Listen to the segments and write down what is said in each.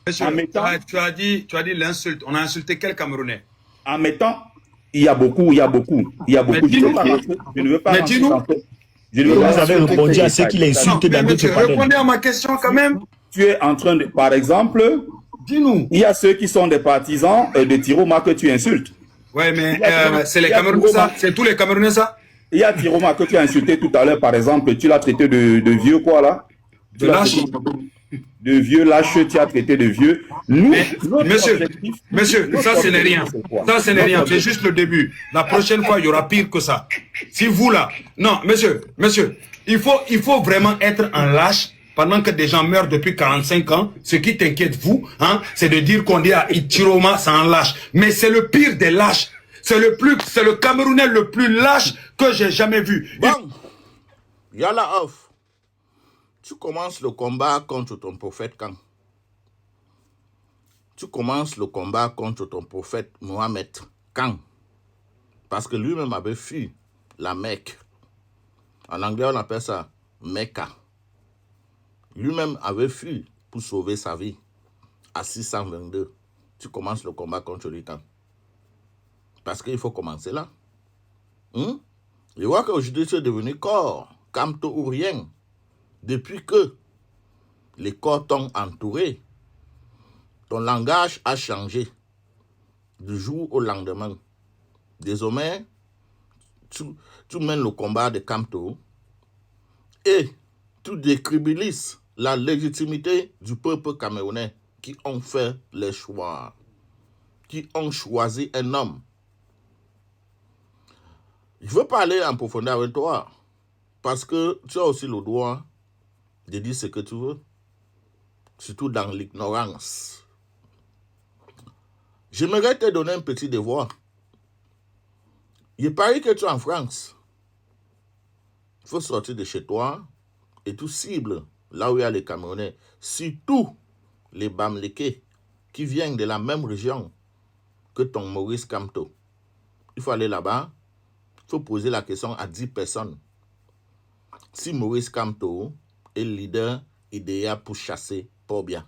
Monsieur, En mettant, tu as dit l'insulte. On a insulté quel Camerounais? en mettant, il y a beaucoup. Mais dis-nous, Je ne veux pas mais rentrer dis-nous. dans ce, je ne Et veux pas vous avez rentrer dans répondu ces à ce détails. qu'il a Non, insulté mais dans d'autres monsieur, panels. répondez à ma question quand même. Tu es en train de, par exemple, Dis-nous. il y a ceux qui sont des partisans de Tiroma que tu insultes. Ouais, mais c'est Il les y a Camerounais ça? Tiroma. C'est tous les Camerounais ça? Il y a Tiroma que tu as insulté tout à l'heure, par exemple, tu l'as traité de vieux quoi là? De Tu l'as lâche. traité de vieux lâche, tu as traité de vieux. Nous, Mais, notre objectif, monsieur, ça ce n'est rien. c'est quoi? Ça ce n'est rien. C'est juste le début. La prochaine fois, il y aura pire que ça. Si vous là, non, monsieur, il faut vraiment être un lâche pendant que des gens meurent depuis 45 ans. Ce qui t'inquiète vous, hein, c'est de dire qu'on dit à Ichiroma, c'est un lâche. Mais c'est le pire des lâches. C'est le Camerounais le plus lâche que j'ai jamais vu. Bon, Yala off. Tu commences le combat contre ton prophète quand? Tu commences le combat contre ton prophète Mohamed quand? Parce que lui-même avait fui la Mecque. En anglais, on appelle ça Mecca. Lui-même avait fui pour sauver sa vie à 622. Tu commences le combat contre lui quand? Parce qu'il faut commencer là. Je vois qu'aujourd'hui, tu es devenu corps, camto ou rien. Depuis que les corps t'ont entouré, ton langage a changé du jour au lendemain. Désormais, tu mènes le combat de Camto et tu décribilises la légitimité du peuple camerounais qui ont fait les choix, qui ont choisi un homme. Je veux parler en profondeur avec toi parce que tu as aussi le droit de dire ce que tu veux, surtout dans l'ignorance. J'aimerais te donner un petit devoir. Je parie que tu es en France. Il faut sortir de chez toi et tu cibles là où il y a les Camerounais, surtout les Bamlékés qui viennent de la même région que ton Maurice Kamto. Il faut aller là-bas, il faut poser la question à 10 personnes. Si Maurice Kamto est le leader idéal pour chasser Pobia.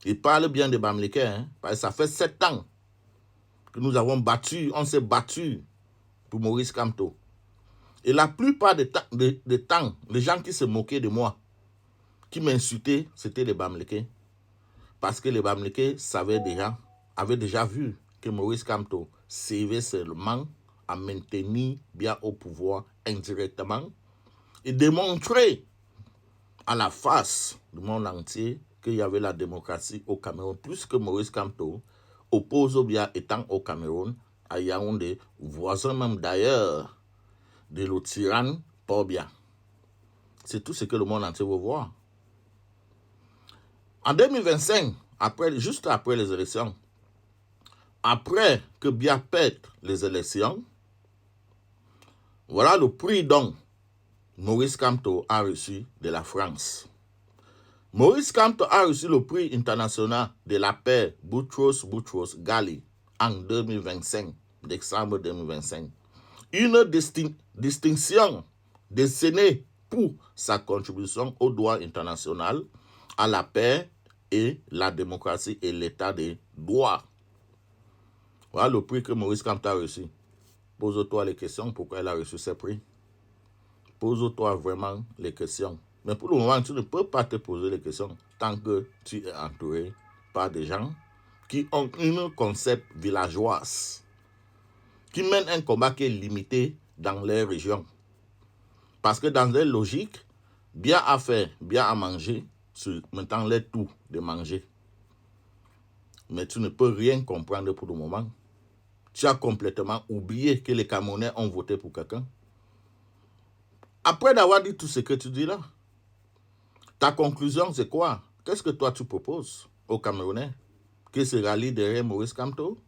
Il parle bien de Bamlékés, hein, parce que ça fait 7 ans que nous avons battu, on s'est battu pour Maurice Kamto. Et la plupart des temps, les gens qui se moquaient de moi, qui m'insultaient, c'était les Bamlékés. Parce que les Bamlékés avaient déjà vu que Maurice Kamto servait seulement à maintenir bien au pouvoir indirectement et démontrer à la face du monde entier qu'il y avait la démocratie au Cameroun, plus que Maurice Kamto oppose bien étant au Cameroun, à Yaoundé, voisin même d'ailleurs de le tyran Pobia. C'est tout ce que le monde entier veut voir. En 2025, juste après les élections, après que Bia pète les élections, voilà le prix dont Maurice Kamto a reçu de la France. Maurice Kamto a reçu le prix international de la paix Boutros Ghali en 2025, décembre 2025. Une distinction décernée pour sa contribution au droit international, à la paix et la démocratie et l'état de droit. Voilà le prix que Maurice Kamto a reçu. Pose-toi les questions, pourquoi il a reçu ce prix. Pose-toi vraiment les questions. Mais pour le moment, tu ne peux pas te poser les questions tant que tu es entouré par des gens qui ont un concept villageoise, qui mènent un combat qui est limité dans leur région. Parce que dans leur logique, bien à faire, bien à manger, tu maintenant leur tout de manger. Mais tu ne peux rien comprendre pour le moment. Tu as complètement oublié que les Camerounais ont voté pour quelqu'un. Après d'avoir dit tout ce que tu dis là, ta conclusion c'est quoi? Qu'est-ce que toi tu proposes aux Camerounais qui se rallient derrière Maurice Kamto?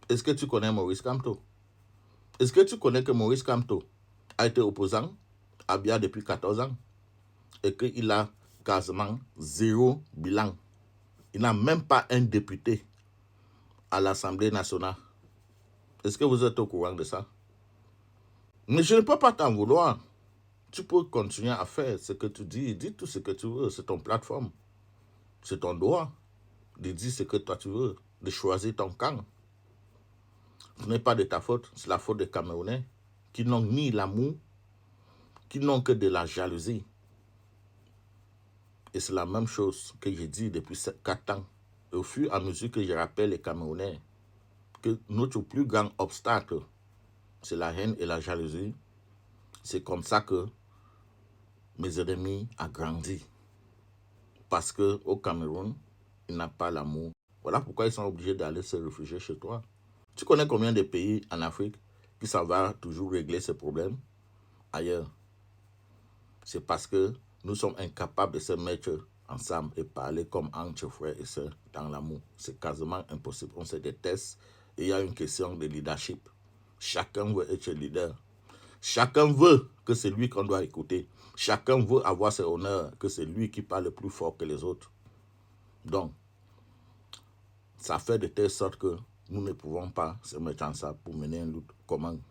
Est-ce que tu connais Maurice Kamto? Est-ce que tu connais que Maurice Kamto a été opposant à Bia depuis 14 ans et qu'il a quasiment 0 bilan? Il n'a même pas un député à l'Assemblée nationale. Est-ce que vous êtes au courant de ça? Mais je ne peux pas t'en vouloir. Tu peux continuer à faire ce que tu dis. Dis tout ce que tu veux. C'est ton plateforme. C'est ton droit. de dire ce que toi tu veux, de choisir ton camp. Ce n'est pas de ta faute, c'est la faute des Camerounais qui n'ont ni l'amour, qui n'ont que de la jalousie. Et c'est la même chose que j'ai dit depuis 4 ans. Et au fur et à mesure que je rappelle les Camerounais que notre plus grand obstacle, c'est la haine et la jalousie, c'est comme ça que mes ennemis ont grandi. Parce qu'au Cameroun, ils n'ont pas l'amour. Voilà pourquoi ils sont obligés d'aller se réfugier chez toi. Tu connais combien de pays en Afrique qui s'en va toujours régler ces problèmes ailleurs? C'est parce que nous sommes incapables de se mettre ensemble et parler comme entre frères et sœurs dans l'amour. C'est quasiment impossible. On se déteste et il y a une question de leadership. Chacun veut être leader. Chacun veut que c'est lui qu'on doit écouter. Chacun veut avoir ses honneurs, que c'est lui qui parle plus fort que les autres. Donc, ça fait de telle sorte que nous ne pouvons pas se mettre ensemble pour mener une lutte commune.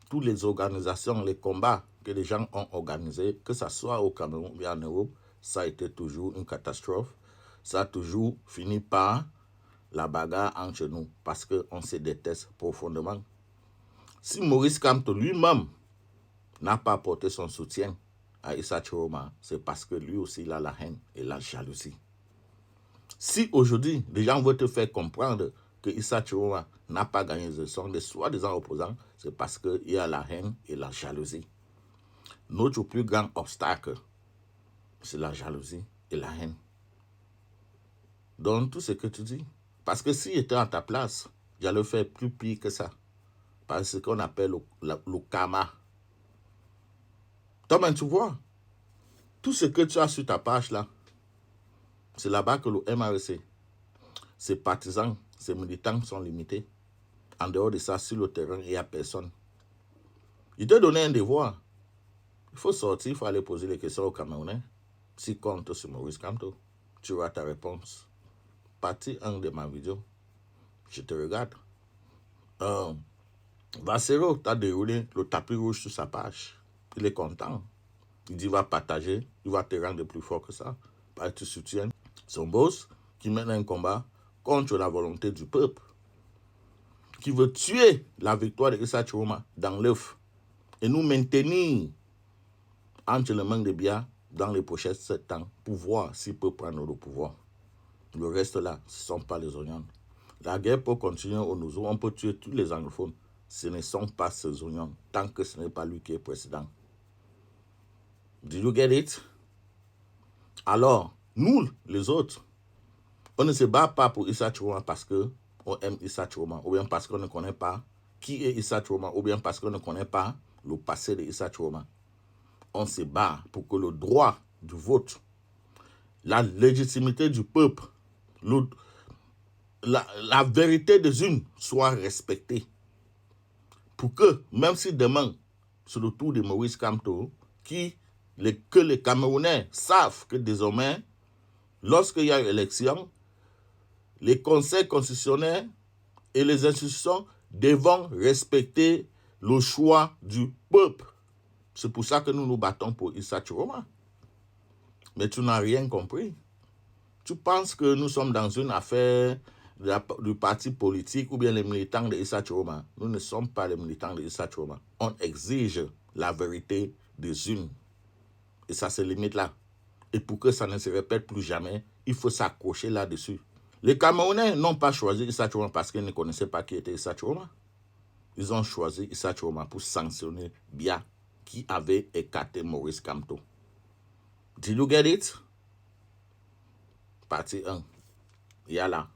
Toutes les organisations, les combats que les gens ont organisés, que ce soit au Cameroun ou en Europe, ça a été toujours une catastrophe. Ça a toujours fini par la bagarre entre nous parce qu'on se déteste profondément. Si Maurice Kamto lui-même n'a pas apporté son soutien à Issa Chiroma, c'est parce que lui aussi il a la haine et la jalousie. Si aujourd'hui, les gens veulent te faire comprendre que Issa Chiroma n'a pas gagné les élections, des soi-disant opposants, c'est parce qu'il y a la haine et la jalousie. Notre plus grand obstacle, c'est la jalousie et la haine. Donc, tout ce que tu dis. Parce que s'il était à ta place, j'allais faire plus pire que ça. Par ce qu'on appelle le karma. Toi-même, tu vois, tout ce que tu as sur ta page là, c'est là-bas que le MRC, ses partisans, ses militants sont limités. En dehors de ça, sur le terrain, il n'y a personne. Il te donnait un devoir. Il faut sortir, il faut aller poser les questions aux Camerounais. Si compte sur Maurice Kamto, tu auras ta réponse. Partie 1 de ma vidéo. Je te regarde. Vassero, tu as déroulé le tapis rouge sur sa page. Il est content. Il dit, il va partager, il va te rendre plus fort que ça. Parce que tu soutiens son boss qui mène un combat contre la volonté du peuple. Qui veut tuer la victoire de Issa Chiroma dans l'œuf. Et nous maintenir entre les mains de Biya dans les prochains 7 ans pour voir s'il peut prendre le pouvoir. Le reste là, ce ne sont pas les oignons. La guerre peut continuer au Nouveau. On peut tuer tous les anglophones. Ce ne sont pas ces oignons tant que ce n'est pas lui qui est président. Do you get it? Alors, nous, les autres, on ne se bat pas pour Issa Chiroma parce qu'on aime Issa Chiroma, ou bien parce qu'on ne connaît pas qui est Issa Chiroma, ou bien parce qu'on ne connaît pas le passé de Issa Chiroma. On se bat pour que le droit du vote, la légitimité du peuple, la vérité des unes soit respectée. Pour que, même si demain, c'est le tour de Maurice Kamto, que les Camerounais savent que désormais, lorsqu'il y a une élection, les conseils constitutionnels et les institutions devront respecter le choix du peuple. C'est pour ça que nous nous battons pour Issa Chiroma. Mais tu n'as rien compris. Tu penses que nous sommes dans une affaire du parti politique ou bien les militants de Issa Chiroma. Nous ne sommes pas les militants de Issa Chiroma. On exige la vérité des unes. Et ça se limite là. Et pour que ça ne se répète plus jamais, il faut s'accrocher là-dessus. Les Camerounais n'ont pas choisi Issa Chiroma parce qu'ils ne connaissaient pas qui était Issa Chiroma. Ils ont choisi Issa Chiroma pour sanctionner Biya qui avait écarté Maurice Kamto. Did you get it? Partie 1. Yala.